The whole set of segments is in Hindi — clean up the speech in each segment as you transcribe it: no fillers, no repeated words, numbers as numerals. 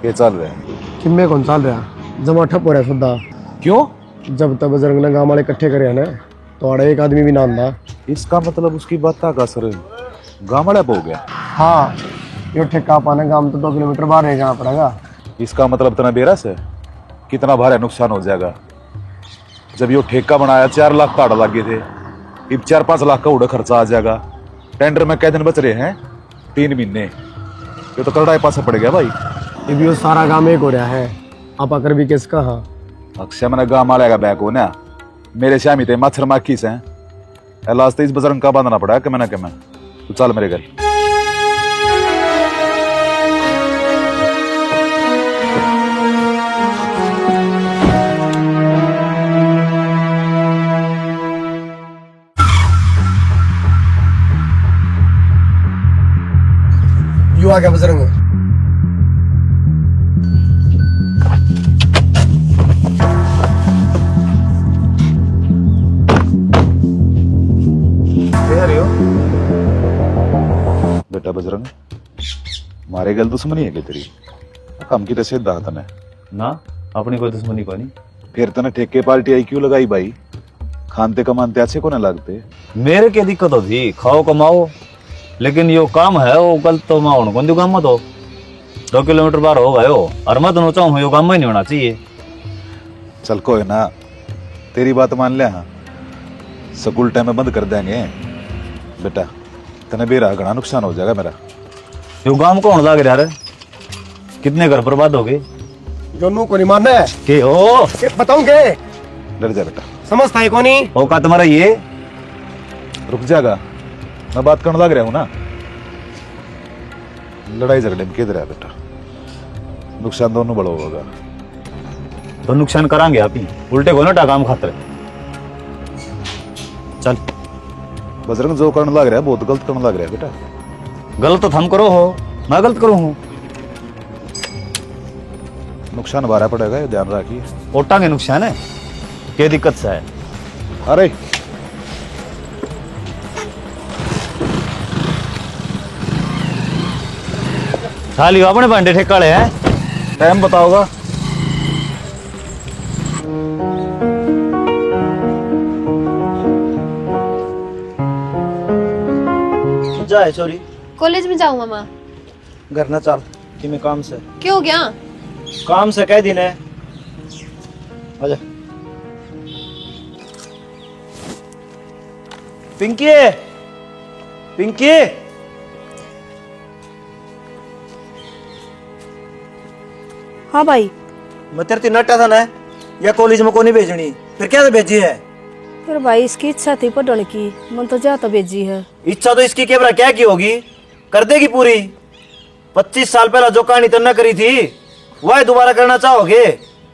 ये चल रहे हैं किम्मे कौन चल रहा जमा ठप हो रहा सुद्धा। क्यों? जब तक बजरंग ने गांव वाले इकट्ठे करे हैं ना तो आड़े एक आदमी भी ना आंदा। इसका मतलब उसकी बात का असर गाँव वाला हो गया। हाँ ये ठेका पाने गांव तो 2 किलोमीटर बाहर है, जाना पड़ेगा। इसका मतलब इतना बेरस है, कितना भारी नुकसान हो जाएगा। जब ये ठेका बनाया 4 लाख काड़ा लगे थे, अब 4-5 लाख का उड़ा खर्चा आ जाएगा। टेंडर में कै दिन बच रहे हैं? 3 महीने। ये तो करड़ा पासा पड़ गया भाई। ये भी वो सारा गांव एक हो रहा है, आप आकर भी किसका। हाँ अक्षय मैंने गाँव वाले का बैग हो ना, मेरे श्यामी थे मच्छर माखी से लास्ट इस बजरंग का बांधना पड़ा कि मैं तू चल मेरे घर। यू आ गया बजरंग। बेटा बजरंग, मारे गल दुश्मनी है क्या तेरी? कम की तसे दात ने ना अपनी कोई दुश्मनी को नहीं। फिर तने ठेके पार्टी आई क्यों लगाई भाई? खानते कमानते अच्छे को ना लगते। मेरे क्या दिक्कत होती, खाओ कमाओ, लेकिन यो काम है वो गलत तो मैं उनको दू काम मत हो। 2 किलोमीटर बाहर हो गए हो और मैं दोनों चाहूँ यो काम में नहीं होना चाहिए। चल कोई ना, तेरी बात मान लिया। हाँ स्कूल टाइम में बंद कर देंगे बेटा, तने बेरा घना नुकसान हो जाएगा मेरा। यो काम कौन लग रहा है? कितने घर बर्बाद हो गए? जोनू को नहीं मानना है के हो बताऊंगे। डर जा बेटा, समझता है कौन ही हो का तुम्हारा ये? रुक जाएगा, मैं बात करने लग रहा हूँ ना। लड़ाई झगड़े में किधर है बेटा? नुकसान दोनों बड़ा होगा। तो नुकसान करांगे आप ही, उल्टे को ना काम खातर। चल बजरंग जो करने लग रहा है बहुत गलत करने लग रहा है बेटा। गलत तो थम करो हो, मैं गलत करूँ हूँ? नुकसान बारह पड़ेगा, ये ध्यान रखिए। ओटा के नुकसान है, क्या दिक्कत से है? अरे खाली अपने भांडे ठेकाड़े हैं। टाइम बताओगा? जाए सॉरी कॉलेज में जाऊँ मामा। घर ना चल कि मैं काम से। क्यों गया? काम से कह दिन है। आजा पिंकी, पिंकी हाँ भाई। मैं तेरे नट्टा था ना, या कॉलेज में को नहीं भेजनी, फिर क्या भेजी है? फिर भाई इसकी इच्छा थी पढ़ने की, मन तो जा तो भेजी है। इच्छा तो इसकी कैमरा क्या की होगी, कर देगी पूरी। 25 साल पहला जो कहानी तो न करी थी वह दोबारा करना चाहोगे?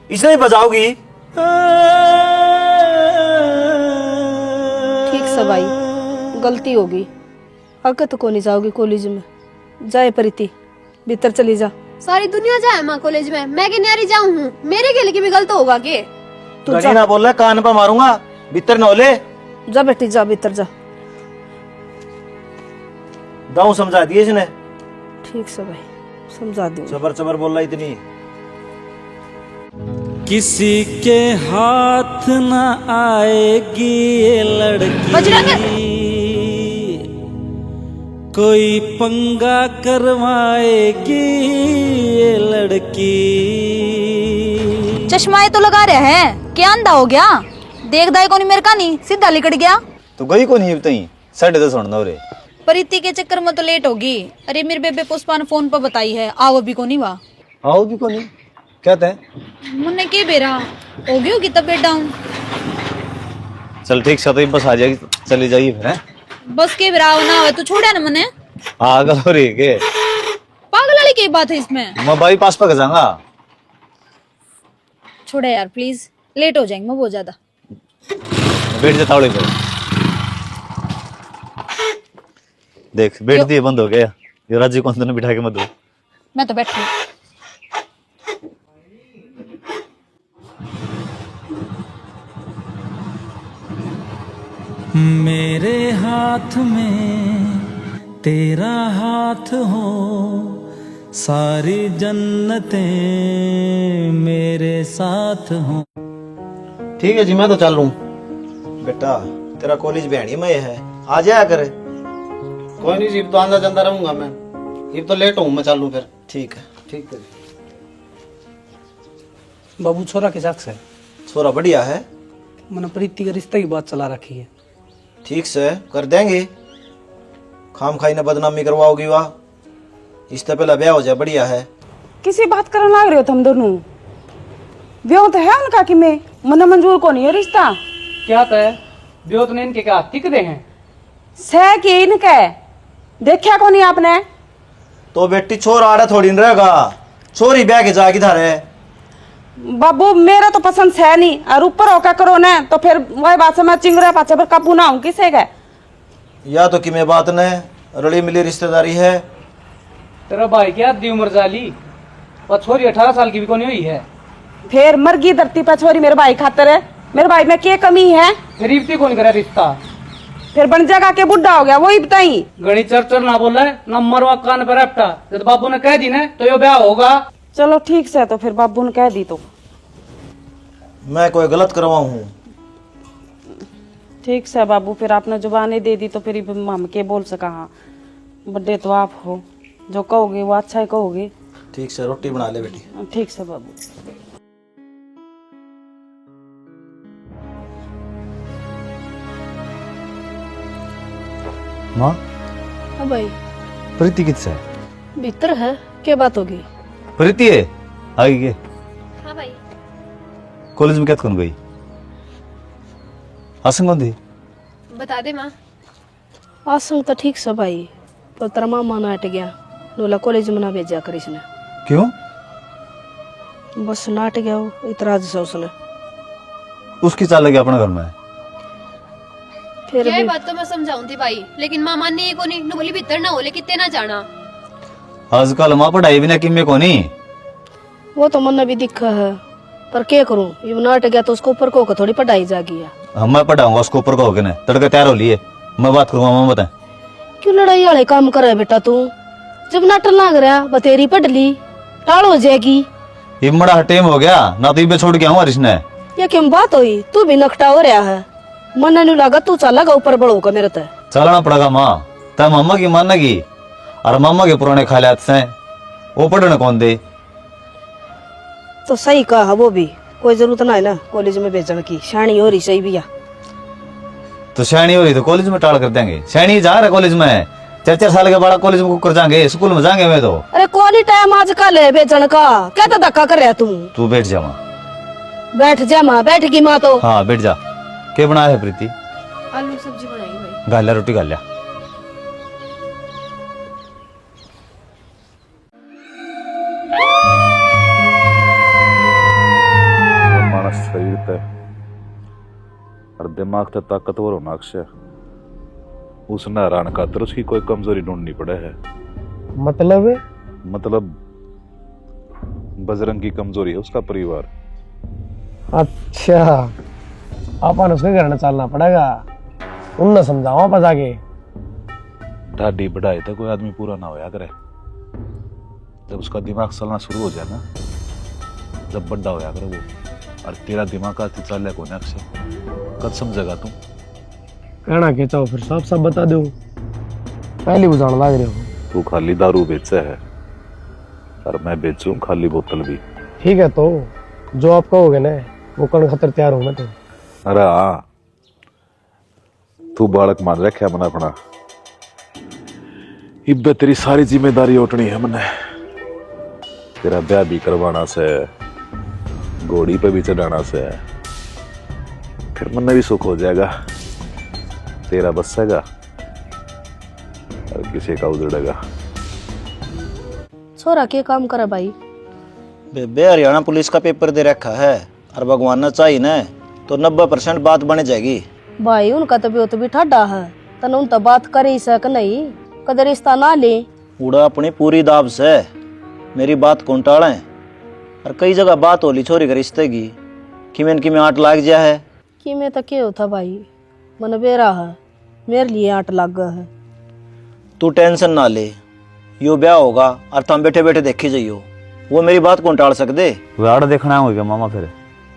इसने ही बजाओगी। ठीक से भाई, गलती होगी। आगे तो कौन जाओगी कॉलेज में। जाए प्रीति, भीतर चली जा। सारी दुनिया जाए माँ कॉलेज में, मैं के न्यारी जाऊँ हूँ। मेरे के लिए भी गलत होगा के? तू गली जा, ना बोल रहा, कान पर मारूंगा, भीतर न होले। जा बेटी जा, भीतर जा। दाऊ समझा दिए इसने। ठीक से भाई, समझा दूंगी। चबर चबर बोल रहा इतनी। किसी के हाथ न आएगी ये लड़की, कोई पंगा करवाएगी ये लड़की। चश्मा तो लगा रहे हैं, क्या अंधा हो गया? देख दाई को नहीं, मेरे का नहीं, सीधा लिकट गया। तो गई को नहीं बताई, 10:30 होने रे। प्रीति के चक्कर में तो लेट होगी। अरे मेरे बेबे पुष्पा ने फोन पर बताई है, आओ अभी को नहीं वाह। आओ भी को नहीं कहते हैं। मुन्ने के बेरा हो गई होगी तबीयत डाउन। चल ठीक से, तो बस आ जाएगी, चली जाइए फिर। बस के बेरा ना हो तू छोड़ा ना मने। पागल हो रही के? पागल वाली की बात है इसमें। मैं बाईपास पर जाऊंगा। छोड़ा यार प्लीज, लेट हो जाएंगे मैं बहुत ज्यादा। बैठ जा तावड़े पे। देख बैठ दिए, बंद हो गया। ये राजीव को ने बिठा के मत दो। मैं तो बैठी। मेरे हाथ में तेरा हाथ हो, सारी जन्नतें मेरे साथ हों। ठीक है जी, मैं तो चल लूं। बेटा तेरा कॉलेज भेड़ी में है, आ जाया करे। कोई नहीं जी, तो आंदा जाता रहूंगा मैं। ये तो लेट हूं, मैं चलूं फिर। ठीक है ठीक है। बाबू छोरा के साथ से छोरा बढ़िया है, मैंने प्रीति के रिश्ते की बात चला रखी है। ठीक से कर देंगे। खाम खाई ने बदनामी करवाओगी वाह, इससे पहले ब्याह हो जाए, बढ़िया है। किसी बात करने लग रहे हो तुम दोनों? ब्याह तो है उनका कि मैं मना मंजूर को नहीं है रिश्ता। क्या तय ब्योत ने इनके क्या टिक दे हैं? सह के इनके देखा को नहीं आपने? तो बेटी छोरा आड़ा थोड़ी न रहेगा, छोरी ब्याह के जाएगी धारे। बाबू मेरा तो पसंद है नहीं, और ऊपर होकर करो ना तो फिर वही बात से मैं चिंगरे पाछे पर काबू ना हूं किसे के। या तो कि मैं बात ने रली मिली रिश्तेदारी है। तेरा भाई क्या आधी उम्र जाली और छोरी 18 साल की भी कोनी हुई है। फिर मरगी धरती पर छोरी मेरे भाई खातर है, मेरे भाई में क्या कमी है? गरीबती कौन करे रिश्ता? फिर बन जाएगा के बुढ़ा हो गया वही बताई। गणी चर ना बोल रहे ना मरवा कान पर अपटा। जब बाबू ने कह दी ना तो ये ब्याह होगा। चलो ठीक से, तो फिर बाबू ने कह दी तो मैं कोई गलत करवाऊं हूँ? ठीक से बाबू, फिर आपने जुबानी दे दी तो फिर हम के बोल सका। हाँ बड्डे तो आप हो, जो कहोगे वो अच्छा ही कहोगे। ठीक से रोटी बना ले बेटी। ठीक से बाबू। माँ हाँ भाई, प्रीति किससे? भीतर है, क्या बात होगी? प्रीति है आई के हाँ भाई। कॉलेज में क्या कौन गई? आसंग कौन थी? बता दे माँ। आसंग तो ठीक से भाई, पर तेरा मामा ना हट गया, नोला कॉलेज में ना भेजा कर इसने। क्यों? बस नाट गया वो, इतराज से उसने। उसकी चाल लगी अपने घर में। फिर यह भी बात तो मैं समझाऊं थी भाई, लेकिन माँ मानने ही को नहीं। नु बोली भीतर ना हो, ले कितने ना जाना। आजकल माँ पढ़ाई बिना किम्मे को नहीं। वो तो मन भी दिखा है, पर क्या करूं, ये नाट गया तो उसको ऊपर को थोड़ी पढ़ाई जागी है। हम मैं पढ़ाऊंगा उसको ऊपर को होके ना तड़के तैयार हो लिए मैं बात करूंगा। मामा बताए क्यों लड़ाई वाले काम कर रहा है बेटा तू? जब नाटक लाग रहा बतेरी पढ़ ली, टाल हो जाएगी। ये बड़ा टेम हो गया ना, तो ये छोड़ के आऊँ हरीश ने। ये क्यों बात हुई? तू भी नकटा हो रहा है, मन नहीं लगा तू चलेगा ऊपर बड़ो का मेरे ते। चलना पड़ेगा माँ, तब मामा की मानेगी। और मामा के पुराने ख्याल से वो पढ़ने कौन दे? तो सही कहा, वो भी कोई जरूरत ना है ना कॉलेज में भेजने की। शानी हो रही सही भैया। तो शैनी हो रही तो कॉलेज में टाल कर देंगे। शैनी जा रहा कॉलेज में, 4-4 साल के बड़ा कॉलेज में कर जाएंगे, स्कूल में जाएंगे। मैं तो अरे कौन ही टाइम आजकल है भेजने का? क्या तो धक्का कर रहा तू बैठ जा माँ। बैठ जा माँ, बैठ गई माँ तो। हाँ बैठ जा। क्या बनाया है प्रीति? आलू सब्जी बनाई भाई। गालिया रोटी गालिया। मानस शरीर तय और दिमाग तक ताकतवर होना अक्षय। उस नारायण खातर उसकी कोई कमजोरी ढूंढनी पड़े है। मतलब बजरंग की कमजोरी है उसका परिवार। अच्छा, अपन उसके घर न चलना पड़ेगा, उनने समझाओ आप जाके। ढाडी बढ़ाए तो कोई आदमी पूरा ना होया करे। जब उसका दिमाग चलना शुरू हो जाए ना, जब बड्डा होया करे वो, और तेरा दिमाग आती चाल को अक्षय, कब समझेगा तुम? कहना के चाहो फिर साफ साफ बता दो, पहले बुझाने लग रहे हो। तू खाली दारू बेचे है और मैं बेचूं खाली बोतल भी। ठीक है, तो जो आप कहोगे ना वो करने खातर तैयार हूं मैं तो। अरे हाँ, तू बालक मान रखा है मना अपना। इब्बे तेरी सारी जिम्मेदारी उठनी है मने। तेरा ब्याह भी करवाना से, घोड़ी पे भी चढ़ाना से, फिर मन भी सुख हो जाएगा। तेरा बसेगा और किसी का उजड़ेगा। छोरा क्या काम करे भाई? बेबे हरियाणा पुलिस का पेपर दे रखा है, और भगवान ना चाहिए ना तो 90% बात बन जाएगी। भाई उनका तो भी ठाडा है, तन उन तो बात कर ही सक नहीं, कदर रिश्ता ना ले। उड़ा अपनी पूरी दाब से मेरी बात कौन टाले। और कई जगह बात होली छोरी के रिश्ते की, कि में आट लाग जा है। कि मैं तो क्या होता भाई, मन बेरा है, मेरे लिए आट लग गया है। तू टेंशन ना ले, यो ब्याह होगा और तुम बैठे बैठे देखी जाइयो, वो मेरी बात कौन टाल सकते। वाड़ देखना होगा मामा फिर।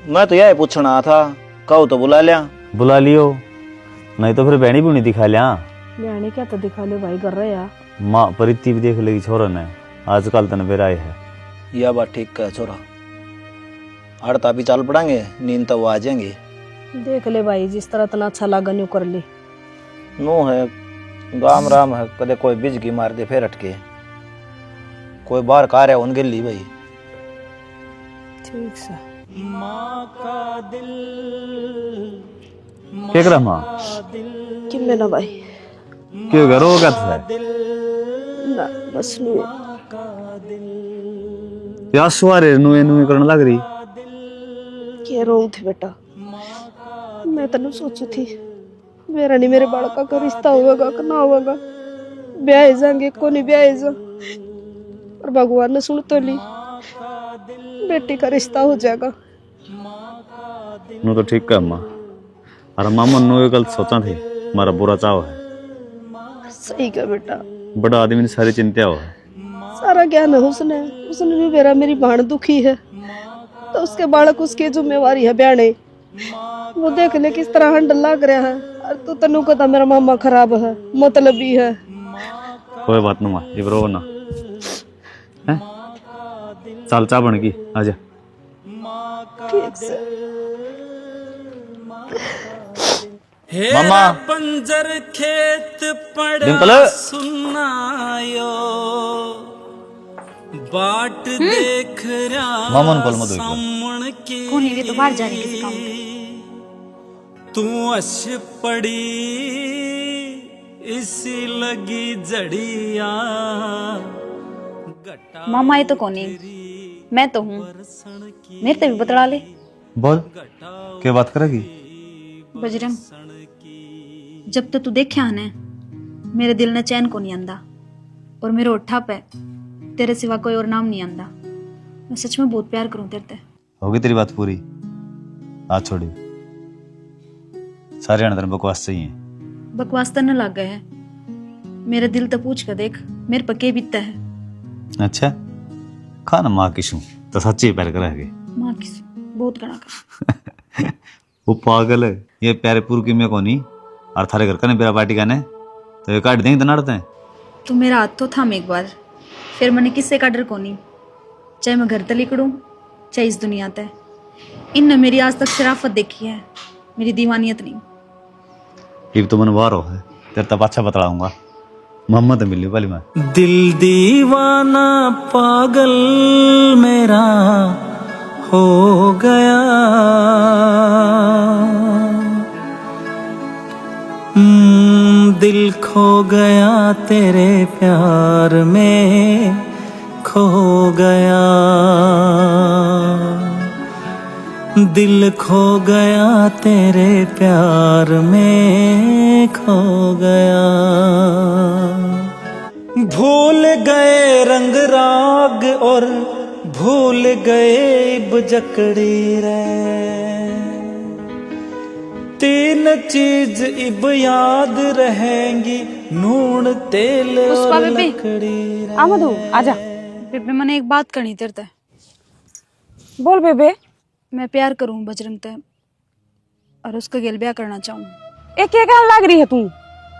मैं तो यह पूछना था, कहो तो बुला लिया। बुला लियो, नहीं तो फिर बहनी भी नहीं दिखा लिया। बहनी क्या तो दिखा ले भाई, कर रहे यार। माँ प्रीति भी देख लेगी छोरा ने, आजकल तन बेराए है। यह बात ठीक है छोरा, अड़ता भी चाल पड़ेंगे, नींद तो वो आ जाएंगे। देख ले भाई, जिस तरह तना अच्छा लगा न्यू कर ली। नो है गाम राम है, कदे कोई बिजगी मार दे फिर अटके, कोई बाहर कार है उनके लिए भाई। ठीक से क्या कर माँ? किम्मे ना भाई, क्यों घर होगा था? ना बस नु या सुआरे नुए नुए करने लग रही। क्या रो थी बेटा, मैं तनु सोचू थी मेरा नहीं मेरे बालका का रिश्ता होगा कि ना होगा, ब्याह जाएंगे को नहीं ब्याह जा, और भगवान ने सुन तो ली, बेटी का रिश्ता हो जाएगा। नु तो ठीक है माँ, और मामा नु गलत सोचा थे, हमारा बुरा चाव है। सही का बेटा, बड़ा आदमी ने सारी चिंता हो है। सारा ज्ञान है उसने, उसने भी मेरा मेरी भाण दुखी है तो उसके बालक उसकी जिम्मेवारी है ब्याने, वो देख ले किस तरह हंड लग रहा है, और तू तनु को तो मेरा मामा खराब है, मतलबी है। कोई बात नहीं माँ, इब्रो ना है, चल चा बन गई, आजा। ठीक से मामा पंजर खेत डिम्पल पड़ा सुनायो, बाट देख रहा मामा ने बोल मत सामण के। कौन है ये? तो बाहर जा रही है किसी काम पे। तू अश पड़ी इसी लगी जड़िया। मामा ये तो कौन है? मैं तो हूँ, मेरे से भी बतला ले। बोल, क्या बात करेगी? बजरंग, जब तक तू देखे आने मेरे दिल ने चैन को नहीं आंदा, और मेरे ओठा पे तेरे सिवा कोई और नाम नहीं आंदा। मैं सच में बहुत प्यार करूं तेरे ते। होगी तेरी बात पूरी, आज छोड़ी, सारे अंदर बकवास चाहिए। बकवास तो न लग गए है, मेरा दिल तो पूछ कर देख मेरे पर के बीतता है। अच्छा खाना माँ किसू तो सच्ची प्यार करेगी। माँ किस बहुत कड़ा कर। वो पागल है, ये प्यारे पूर की मैं कोनी, और थारे घर का ने बेरा पार्टी का ने तो ये काट देंगे तो नाड़ते हैं। तू मेरा हाथ तो थाम एक बार, फिर मैंने किससे का डर कोनी, चाहे मैं घर तक लिकड़ूं चाहे इस दुनिया तक। इन मेरी आज तक शराफत देखी है, मेरी दीवानियत नहीं। एक तो मन बाहर हो है, तेरे तब अच्छा बतलाऊंगा, मोहम्मद मिली वाली मैं। दिल दीवाना पागल मेरा हो गया, दिल खो गया तेरे प्यार में खो गया, दिल खो गया तेरे प्यार में खो गया। भूल गए रंग राग और भूल गए बजकड़ी रे, तीन चीज इब याद रहेंगी, नून तेल पुष्पा और बेबी। लकड़ी रे। आमदू आजा। बेबे मैंने एक बात करनी तेरे ते। बोल बेबे। मैं प्यार करूं बजरंग ते, और उसका गेल ब्याह करना चाहूं। एक क्या कहने लग रही है तू?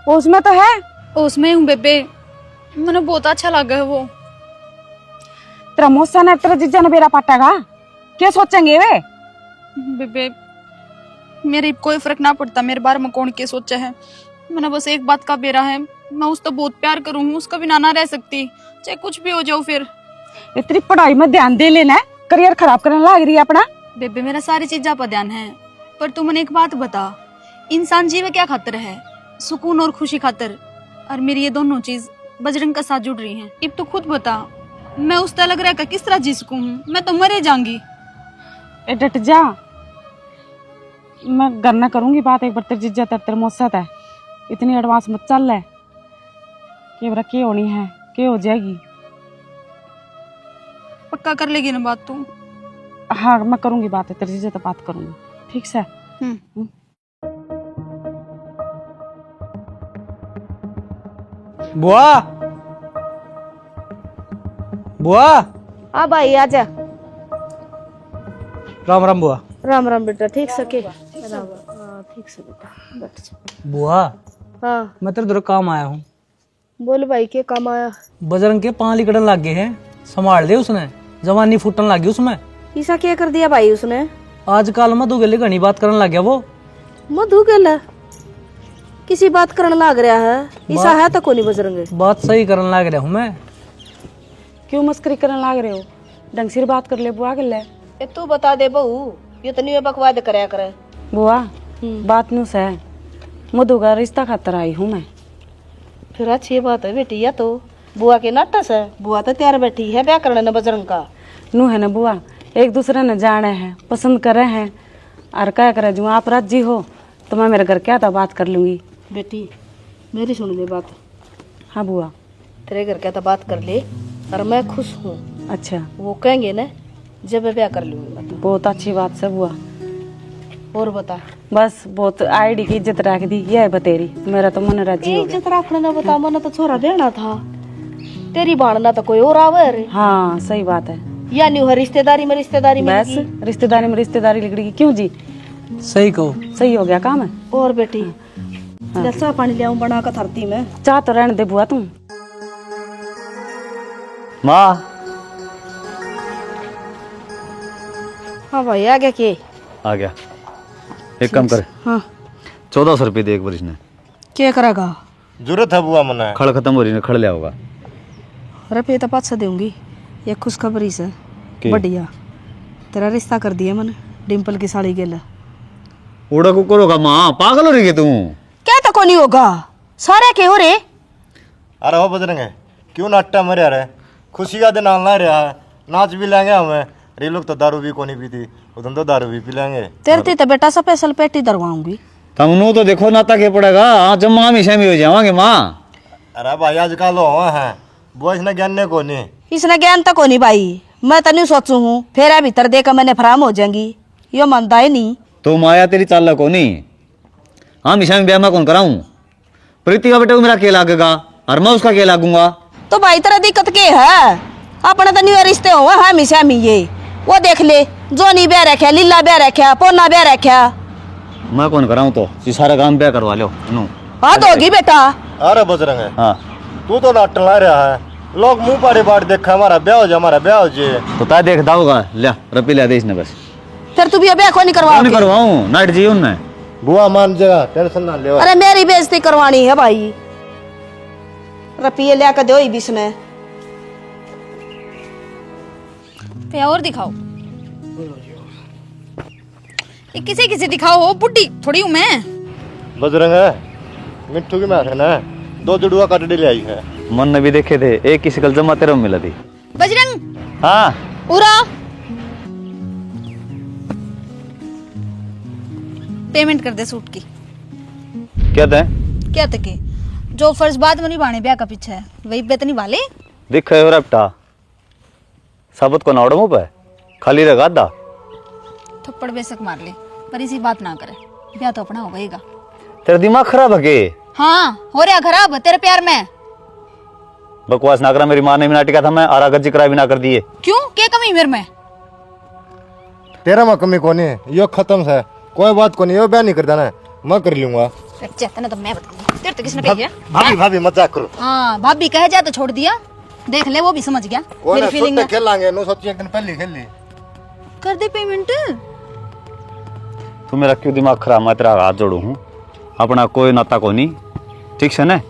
उसमें तो है। उसमें हूँ बेबे, मैंने बहुत अच्छा लगा है वो। तेरा मौसा ने तेरा जीजा ने बेरा पाटेगा, क्या सोचेंगे वे? बेबे मेरे कोई फर्क ना पड़ता मेरे बारे में कौन क्या सोचा है, मैंने बस एक बात का बेरा है, मैं उसको बहुत प्यार करूँ, उसका बिना ना रह सकती, चाहे कुछ भी हो जाओ। फिर तेरी पढ़ाई में ध्यान दे लेना, करियर खराब करने लग रही है अपना। बेबे मेरा सारी चीजा पर ध्यान है, पर तू मैंने एक बात बता, इंसान जीवे क्या खातर है? सुकून और खुशी खातर, और मेरी ये दोनों चीज बजरंग का साथ जुड़ रही हैं। अब तो खुद बता, मैं उस तरह लग रहा है किस तरह जी सकूं? मैं तो मरे जाऊंगी। ए डट जा, मैं घर ना करूंगी बात, एक बार तेरी जीजा तेरे मौसा है, इतनी एडवांस मत चल है कि बरा क्या होनी है क्या हो जाएगी। पक्का कर लेगी ना बात तू? हाँ मैं करूंगी बात, तेरी जीजा तो बात करूंगी, ठीक से। बुआ बुआ हाँ भाई आजा। राम राम बुआ। राम राम बेटा, ठीक सके? राम हाँ ठीक से बेटा, बैठ जा। बुआ हाँ मैं तेरे उधर काम आया हूँ। बोल भाई, के काम आया? बजरंग के पांव लिकड़न लग गए हैं, संभाल दे उसने, जवानी फूटन लग गई उसमें। ईसा क्या कर दिया भाई उसने? आजकल मधु के लिए घनी बात करने लग गया वो। मधु के किसी बात करने लग रहा है? ईसा है तो कोनी बजरंग? बात सही करने लग रहा हूँ मैं। क्यों मस्करी करने लाग रहे हो? ढंग से बात कर ले बुआ के ले। ए तू बता दे बहू, ये तो नहीं बकवाद करया करे। बुआ बात न्यू से मधु का रिश्ता खातर आई हूँ मैं। फिर अच्छी बात है बेटी, या तो बुआ के नाटस है। बुआ तो तैयार बैठी है ब्याह करने न बजरंग का। नू है ना बुआ, एक दूसरे ने जाने हैं, पसंद करे हैं, और क्या करे जो आप राजी हो तो मैं मेरे घर क्या था बात कर लूंगी। बेटी मेरी सुन ले बात। हाँ बुआ। तेरे घर क्या था बात कर ले, और मैं खुश हूँ। अच्छा वो कहेंगे ना जब मैं ब्याह कर लूंगी। बहुत अच्छी बात से बुआ। और बता। बस बहुत आईडी की इज्जत रख दी, यह है बतेरी, मेरा तो मन राजी हो गया। इज्जत रखना ना बता, मन तो छोरा देना था, तेरी बाणना तो कोई और आवे रे। हाँ सही बात है। या न्यू है रिश्तेदारी में रिश्तेदारी में बस रिश्तेदारी में रिश्तेदारी लिखड़ी क्यों जी? सही कहो, सही हो गया काम है। और बेटी चाह पानी ले आऊं बना का धरती में। चाह तो रहने दे बुआ तुम। माँ हाँ भाई आ गया के? आ गया। एक काम कर, हाँ 1400 रुपये दे एक बार इसने। क्या करेगा? जरूरत है बुआ मना। खड़ खत्म हो रही है, खड़ लिया होगा। रुपये तो 500 दूंगी। ये खुशखबरी से के? बढ़िया तेरा रिश्ता कर दिया मैंने डिम्पल की साड़ी के लिए। उड़ा कुकर होगा माँ, पागल हो रही है तू। क्या तो कोनी होगा, सारे के हो रे। अरे हो बजरंग क्यों नाट्टा मरे रहे, खुशी का दिन आना रहा है, नाच भी लेंगे हमें। रे लोग तो दारू भी को नहीं पीती, उधर तो दारू भी पी लेंगे। तेरे तो बेटा स्पेशल पेटी दरवाऊंगी। तुमनु तो देखो नाता के पड़ेगा, हाँ जब माँ हमेशा में हो जावांगे माँ। अरे भाई आजकल हो है वो इसने ज्ञान को नहीं। इसने ज्ञान तो कोनी भाई, मैं तो नहीं सोचू हूँ फेरा भीतर देकर मैंने फराम हो जाएंगी, यो मानता है नहीं। तो माया तेरी चाल को नहीं, हाँ हमेशा में ब्याह में कौन कराऊं? प्रीति का बेटा को मेरा के लागेगा और मैं उसका के लागूंगा। तो भाई तेरा दिक्कत के है? अपने तो न्यू रिश्ते हो हमेशा में ये वो देख ले, जोनी ब्याह रखा, लीला ब्याह रखा, पोना ब्याह रखा। मैं कौन कराऊं? तो ये सारा काम ब्याह करवा लो नु। हाँ तो होगी बेटा। अरे बजरंग हाँ तू तो नाट ला रहा है, लोग मुंह पारे बाट देखा हमारा ब्याह हो जाए, हमारा ब्याह हो जाए। तो ता देखता होगा, लिया रुपये लिया दे इसने बस। फिर तू भी ब्याह को नहीं नहीं करवा? करवाऊं, नाइट जी उनने। बुआ मान जाएगा, टेंशन ना ले। अरे मेरी बेइज्जती करवानी है भाई, रुपये लेकर दो बीस ने। पे और दिखाओ, ये किसे किसे दिखाओ, हो बुड्ढी थोड़ी हूँ मैं। बजरंग मिट्टू की मार है ना, 2 जुड़वा कटड़ी ले आई है। मन ने भी देखे थे, एक किसी कल जमा तेरे में मिला थी। बजरंग हाँ उरा पेमेंट कर दे सूट की। क्या थे? क्या तक के जो फर्ज बाद में निभाने ब्याह का पीछे है वही बेतनी वाले दिख रहे हो रपटा साबुत को नावड़ मुंह पे खाली रगा दा थप्पड़ बेशक मार ले पर इसी बात ना करे, ब्याह तो अपना हो गएगा। तेरा दिमाग खराब है के? हाँ हो रहा खराब तेरे प्यार में। बकवास ना करा, मेरी माँ ने भी नाटिका था, मैं आरा गज्जी करा भी ना कर दिए। क्यों क्या कमी मेरे में? तेरा में कमी कोनी, यो खत्म है, कोई बात कोनी, यो ब्याह नहीं करता ना, मैं कर लूंगा। चेतना तो मैं बताऊंगी, तेरे तो किसने भेजा? भाभी भाभी मजाक करो। हाँ भाभी कह जा तो छोड़ दिया, देख ले वो भी समझ गया मेरी फीलिंग। खेल लांगे, नो सोची एक दिन पहले खेल ली। कर दे पेमेंट। तू मेरा क्यों दिमाग खराब, मैं तेरा हाथ जोड़ू हूँ, अपना कोई नाता को नहीं, ठीक से ना?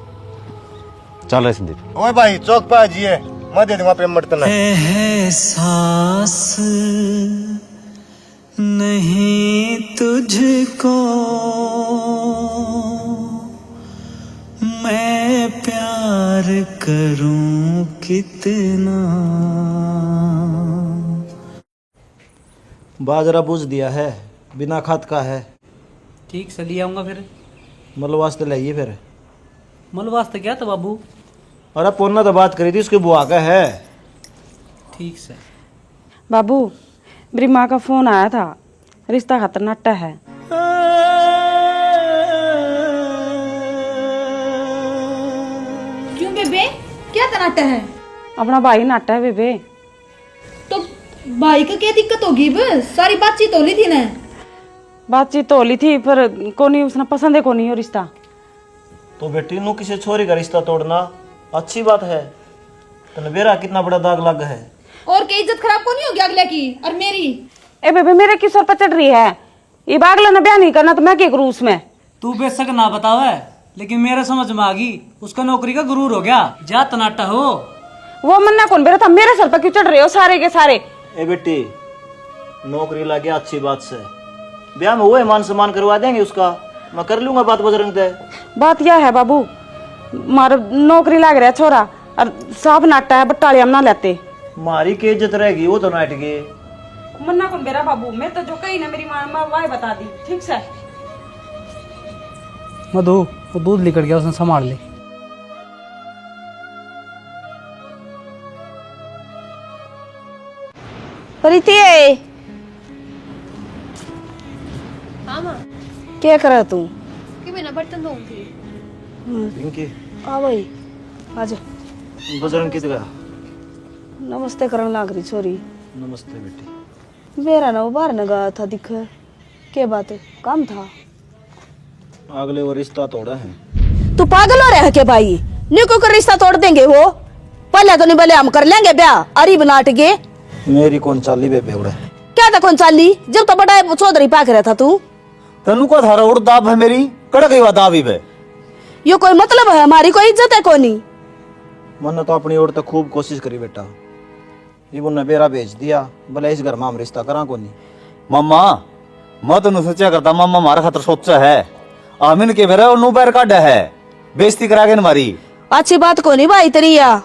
चल रहे संदीप। ओए भाई चौक पे आ जिए, मैं दे दूंगा पेमेंट तना। एहसास नहीं तुझको मैं प्यार करूं कितना। बाजरा बूझ दिया है, बिना खाद का है। ठीक से ले आऊंगा फिर। मल वास्ते लाइए फिर। मल वास्ते क्या था बाबू? अरे पोन्ना तो बात करी थी, उसकी बुआ का है। ठीक से। बाबू मेरी माँ का फोन आया था, रिश्ता खातर नट्टा है। क्यों बेबे क्या तनाटा है? अपना भाई नाटा है बेबे। तो भाई का क्या दिक्कत होगी? बस सारी बातचीत हो ली थी ना। बातचीत तो होली थी पर कोनी उसने पसंद है कोनी हो रिश्ता। तो बेटी नू किसी छोरी का रिश्ता तोड़ना अच्छी बात है। तने बेरा कितना बड़ा दाग लग है। और क्या इज्जत खराब को नहीं होगी अगले की और मेरी? ए बेबे मेरे किस पर चढ़ रही है? ये बागला ने ब्याह नहीं करना तो मैं क्या करूँ उसमें? तू बेशक ना बतावे, लेकिन मेरे समझ में आ गई, उसका नौकरी का गुरूर हो गया। जा तनाटा हो। वो मन्ना कौन बेरा था? मेरे सर पर क्यों चढ़ रहे हो सारे के सारे? ए बेटी नौकरी लग गया अच्छी बात से, ब्याह में हुए मान सम्मान करवा देंगे उसका। मैं कर लूंगा बात बजरंग दे। बात यह है बाबू, मारे नौकरी लग रहा है छोरा और साफ नाटा है, बट्टालिया ना लेते। मारी की इज्जत रहेगी वो तो नाट गई। मन्ना कौन बेरा बाबू, मैं तो जो कही ना मेरी माँ वाह बता दी। ठीक से मधु वो दूध लेकर गया, उसने संभाल ले। प्रीति हाँ माँ, क्या कर तू? कि मैं ना बर्तन धोऊंगी। पिंकी आ भाई आजा। बजरंग कित गया? नमस्ते करने लाग रही छोरी। नमस्ते बेटी। मेरा ना वो बाहर न गया था, दिख क्या बात है? काम था। अगले वो रिश्ता तोड़ा है। तू पागल हो रहा है क्या भाई? निको कर रिश्ता तोड़ देंगे वो? पहले तो नहीं बोले हम कर लेंगे ब्याह, अरी बनाट के। मेरी कौन चाली बे बेवड़े? क्या था कौन चाली? जब तो बड़ा चौधरी पाक रहा था तू। तनु को थारा उड़ दाब है मेरी कड़क ही दाब ही बे। यो कोई मतलब है? हमारी कोई इज्जत है कोनी? मैंने तो अपनी ओर तक खूब कोशिश करी बेटा, ये उन्होंने बेरा भेज दिया, भले इस घर में हम रिश्ता करा को नहीं। मम्मा मैं तो सोचा करता मम्मा हमारा खतर सोचा है, आमिन के मेरा नु पैर काटा है, बेइज्जती करा के मारी। अच्छी बात को नहीं भाई तेरी या।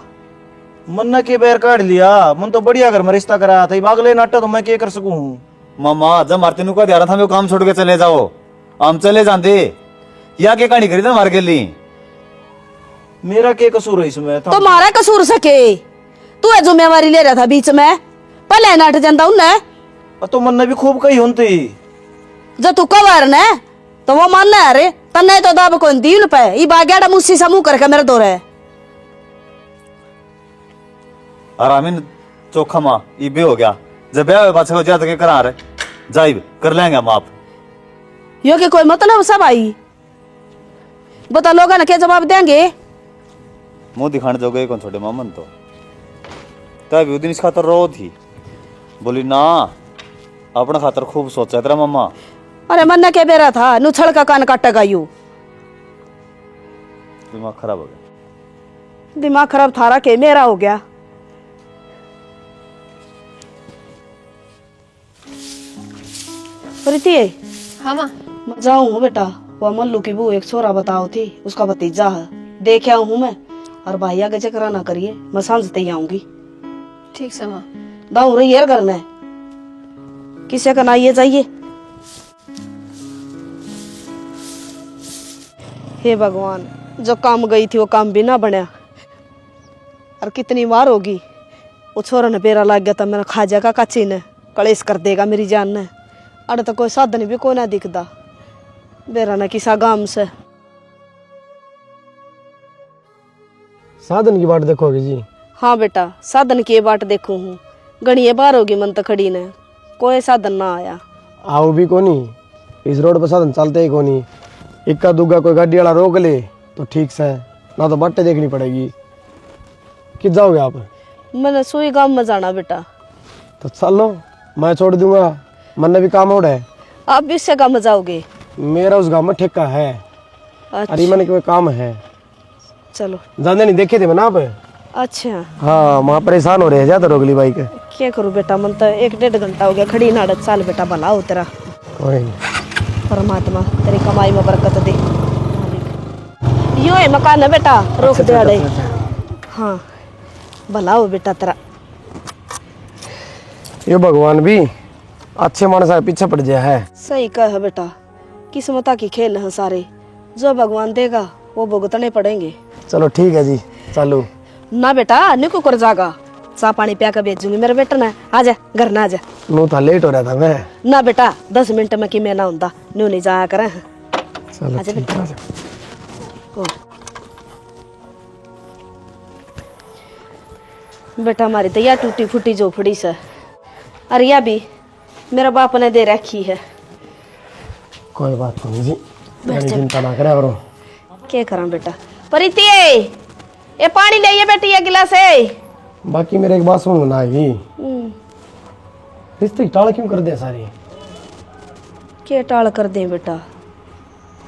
मन्ना के बैर काट लिया, मन तो बढ़िया घर में रिश्ता कराया था, अगले नाटा तो मैं क्या कर सकूं? मम्मा जब मारती नु का ध्यान था मैं काम छोड़ के चले जाओ, हम चले जाते या के कहानी करी था मार के लिए। मेरा क्या कसूर है इसमें? तो मारा कसूर सके? तू है जिम्मेवारी ले रहा था बीच में, पहले नाट जाता उन्हें। तो मन्ना भी खूब कही होती जब तू कवर ने तो वो मानना है रे, तन्ने तो दाब कौन दी पे ये बागेड़ा मुस्सी समूह करके मेरे दो रहे। और आमिन चोखा माँ ये भी हो गया, जब ब्याह हुए पाछे को जाते के करा रहे जाइब कर लेंगे हम आप। यो के कोई मतलब सब आई बता, लोगों ने क्या जवाब देंगे? मुंह दिखाने जो गए कौन छोटे मामन तो तभी दिन इस खातर रो थी, बोली ना अपना खातर खूब सोचा तेरा मम्मा। अरे मन्ना के बेरा था नुछड़ का कान काटेगा यू। दिमाग खराब हो गया। दिमाग खराब थारा के मेरा हो गया। प्रीति हाँ माँ, मैं जाऊँ बेटा, वो मल्लू की बहू एक छोरा बताओ थी, उसका भतीजा है, देख आऊँ हूँ मैं। और भाई आगे चक्रा ना करिए, मैं सांझते ही आऊंगी। ठीक से माँ। दाऊ रही है करना है, किसे का ना ये चाहिए। हे भगवान, जो काम गई थी वो काम भी ना बनया। और कितनी बार होगी वो छोरा ने बेरा लग गया था, मेरा खाजा का काची ने कलेश कर देगा मेरी जान ने। अरे तो कोई साधन भी को ना दिखता, बेरा ना किसा गांव से। साधन की बात देखोगे जी? हाँ बेटा, साधन की बाट देखू हूँ, गणिये बार होगी मन तो खड़ी ने, कोई साधन ना आया। आओ भी कोनी, इस रोड पर साधन चलते ही कोनी। इक्का दुग्गा कोई गाड़ी वाला रोक ले तो ठीक से, ना तो बाटें देखनी पड़ेगी। किस जाओगे आप? मैंने सुई गांव में जाना बेटा। तो चलो मैं छोड़ दूंगा, मन भी काम हो रहा है। आप भी इससे गांव में जाओगे? मेरा उस गांव में ठेका है। अच्छा। अरे मन के काम है, चलो। ज्यादा नहीं देखे थे मैं ना आप? अच्छा हाँ वहाँ परेशान हो रहे हैं ज्यादा रोगली बाइक। क्या करूँ बेटा, मन तो 1-1.5 घंटा हो गया खड़ी नाड़त। साल बेटा भला हो तेरा, कोई नहीं। परमात्मा तेरी कमाई में बरकत दे। यो है मकान है बेटा, रोक दे अड़े। हाँ भला हो बेटा तेरा। ये भगवान भी अच्छे मानस पीछे पड़ गया है। सही कहा बेटा, किस्मता की खेल है सारे, जो भगवान देगा वो भुगतने पड़ेंगे। चलो ठीक है जी, चलो। ना बेटा निको कर जागा, चा पानी पिया कर भेजूंगी मेरे बेटा ने। आजा घर ना आजा। नो था लेट हो रहा था मैं। ना बेटा 10 मिनट में कि मैं ना होता, न्यू नहीं जाया करे। चलो आजा ठीक बेटा। है। बेटा हमारी तो यह टूटी फूटी झोपड़ी से, और यह भी मेरा बाप ने दे रखी है। कोई बात नहीं जी, मेरी चिंता ना करे करो। क्या करा बेटा? प्रीति ये पानी ले बेटी, ये गिलास है। बाकी मेरे एक बात सुन ना आएगी, रिश्ते की टाल क्यों कर दे सारी? क्या टाल कर दे बेटा?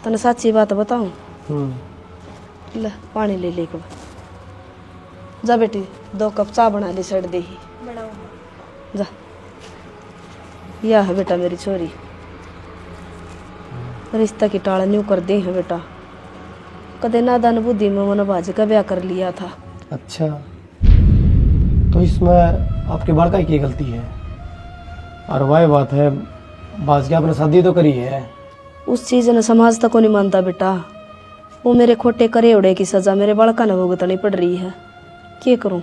तने सच्ची बात बताऊं? ले पानी ले लेके जा बेटी, 2 कप चाय बना ले, सड़ दे ही जा। यह है बेटा मेरी छोरी, रिश्ता की टाल न्यू कर दे है बेटा। कदे नादान बुद्धि में मन बाजी का ब्याह कर लिया था। अच्छा, तो इसमें आपके बड़का की गलती है? और वही बात है, बाज के आपने शादी तो करी है। उस चीज ने समाज तक को नहीं मानता बेटा। वो मेरे खोटे करे उड़े की सजा मेरे बड़का ने भुगतनी पड़ रही है। क्या करूं,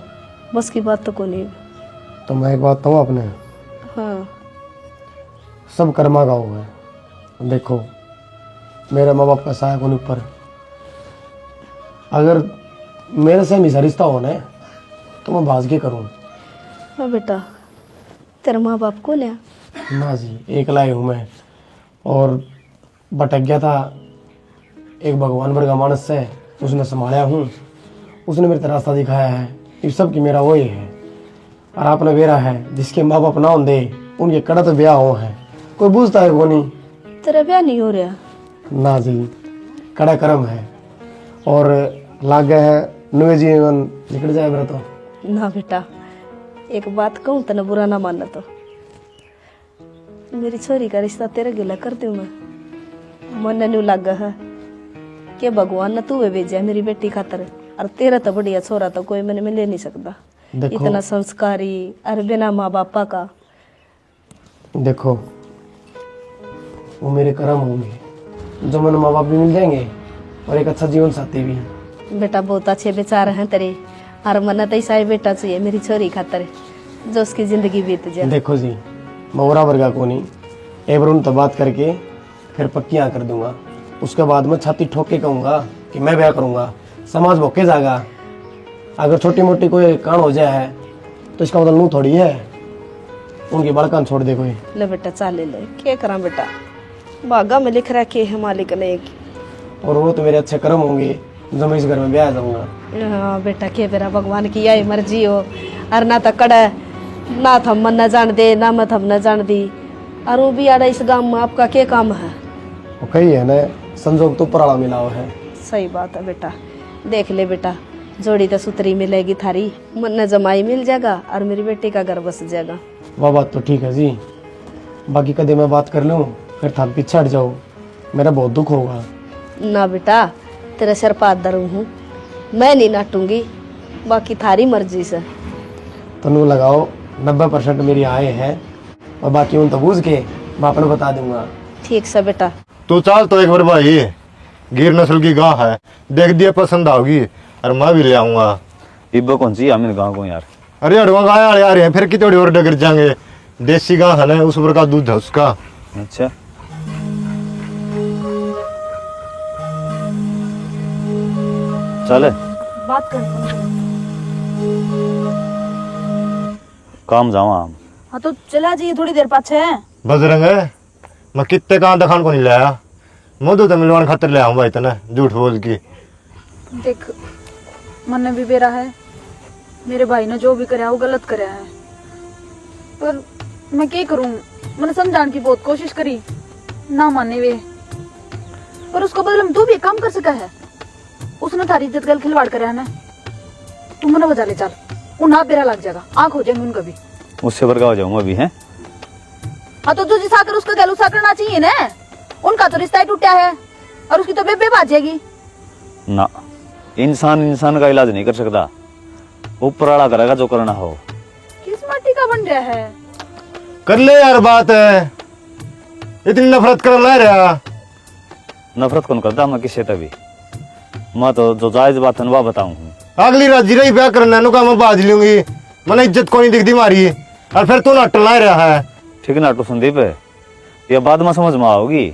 बस की बात तो को नहीं। तो मैं एक बात कहूँ आपने, हाँ सब कर्मा का हुआ है। देखो मेरे माँ बाप का साया कोने ऊपर, अगर मेरे से हमेशा रिश्ता होना है तो मैं भाज के करूँ। हाँ बेटा, तेरे माँ बाप को लिया ना जी, एक लाए हूँ मैं, और भटक गया था एक भगवान वर्गा मानस से, उसने संभाला हूँ, उसने मेरे रास्ता दिखाया है। इस सब की मेरा वही है। और आपने बेरा है जिसके माँ बाप ना होंगे उनके कड़ा तो ब्याह हो है, कोई पूछता है वो नहीं। तेरा ब्याह नहीं हो रहा? ना जी, कड़ा कर्म है, और लाग गए है नवे जीवन निकल जाए मेरा तो। ना बेटा, एक बात कहूँ तो बुरा ना मानना, तो मेरी छोरी का रिश्ता तेरे गिला कर दूं मैं। मन न्यू लग है कि भगवान ने तू भेजा मेरी बेटी खातर, और तेरा तो बढ़िया छोरा तो कोई मैंने मिल नहीं सकता। इतना संस्कारी और बिना माँ बापा का। देखो वो मेरे कर्म होंगे, जो मैंने माँ बाप भी मिल जाएंगे और एक अच्छा जीवन साथी भी। बेटा बहुत अच्छे विचार हैं तेरे, और मन तो ऐसा ही बेटा चाहिए मेरी छोरी खातर जो उसकी जिंदगी बीत जाए। देखो जी, मैं ओरा वर्गा को नहीं, एक बार उन तो बात करके फिर पक्कियाँ कर दूंगा। उसके बाद मैं छाती ठोक के कहूँगा कि मैं ब्याह करूँगा, समाज भोके जाएगा। अगर छोटी मोटी कोई कांड हो जाए तो इसका मतलब नू थोड़ी है उनकी बड़कान छोड़ दे कोई। ले बेटा चाल ले, क्या करा बेटा, भागा में लिख रखे है मालिक ने। और वो तो मेरे अच्छे कर्म होंगे जो मैं इस घर में ब्याह जाऊंगा। हाँ बेटा, के बेरा भगवान की यही मर्जी हो, और ना तो कड़ा ना थम मन न जान दे, ना मैं थम न जान दी। और वो भी आड़ा इस गांव में आपका क्या काम है? वो कही है ना, संजोग तो ऊपर वाला मिला हुआ है। सही बात है बेटा, देख ले बेटा, जोड़ी तो सुतरी मिलेगी थारी, मन न जमाई मिल जाएगा, और मेरी बेटी का घर बस जाएगा। वह बात तो ठीक है जी, बाकी कदे मैं बात कर लूँ फिर थाम पीछे हट जाओ, मेरा बहुत दुख होगा। ना बेटा, तेरे सिर पादर हूँ, मैं नहीं नाटूंगी, बाकी थारी मर्जी से। तनु लगाओ 90% मेरी आय है, और बाकी उन तो बूझ के मैं अपने बता दूंगा। ठीक से बेटा। तू चाल तो एक बार भाई, गिर नस्ल की गाय है, देख दिए पसंद आओगी, और मैं भी ले आऊंगा। इब्बो कौन सी आमिर गाँव को यार? अरे अड़वा गाय आ रहे हैं, फिर कितने और डगर जाएंगे। देसी गाय है ना, उस पर का दूध है उसका। अच्छा, चले बात करते हैं। काम जावा हम। हाँ तो चला जाइए, थोड़ी देर पाछे है। बजरंग है, मैं कितने कहाँ दखान को नहीं लाया, मधु तो मिलवान खातर ले आऊंगा इतना झूठ बोल की। देख, मन ने भी बेरा है, मेरे भाई ने जो भी कराया वो गलत कराया है, पर मैं क्या करूं? मैंने समझाने की बहुत कोशिश करी, ना माने वे, पर उसको बदले में तू भी एक काम कर सका है। उसने थारी इज्जत गल खिलवाड़ कराया है ना, तू मना बजा ले चल, उन्हें बेरा लग जाएगा, आंख हो जाएंगे उनका भी। उससे बरगा हो जाऊंगा अभी है। हाँ तो तुझे साकर उसका गल उसा करना चाहिए ना, उनका तो रिश्ता ही टूटा है, और उसकी तो बेबे बाज जाएगी ना। इंसान इंसान का इलाज नहीं कर सकता, ऊपर वाला करेगा जो करना हो। किस माटी का बन रहा है? कर ले यार, बात है इतनी नफरत कर ले रहा। नफरत कौन करता, मैं किससे तभी, मैं तो जो जायज बात है वह बताऊं। अगली रात जीरा ही ब्याह करना है, का मैं बाज लूंगी, मैंने इज्जत को नहीं दिखती मारी, और फिर तू नाटक ला रहा है। ठीक है नाटू संदीप, ये बाद में समझ में आओगी।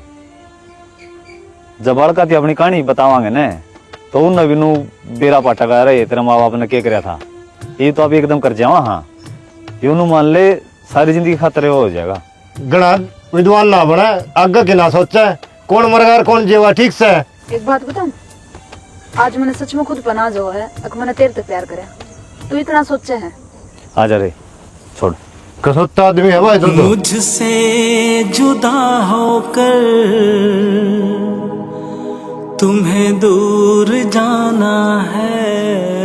जब लड़का थी अपनी कहानी बतावांगे ने, तो उन नवीनू बेरा पाटा का रहे तेरे माँ बाप ने क्या कराया था, ये तो आप एकदम कर जाओ। हाँ यूं मान ले सारी जिंदगी खतरे हो जाएगा। गणा विद्वान ना बना, आगे के ना सोचा कौन मरगा कौन जेवा, ठीक से। एक बात बताऊं, आज मैंने सच में खुद पना जो है अगर मैंने तेरे तक प्यार करे तो इतना सोचे है। आ जा रे छोड़। कसोत्ता आदमी है भाई तो। मुझसे जुदा होकर तुम्हें दूर जाना है,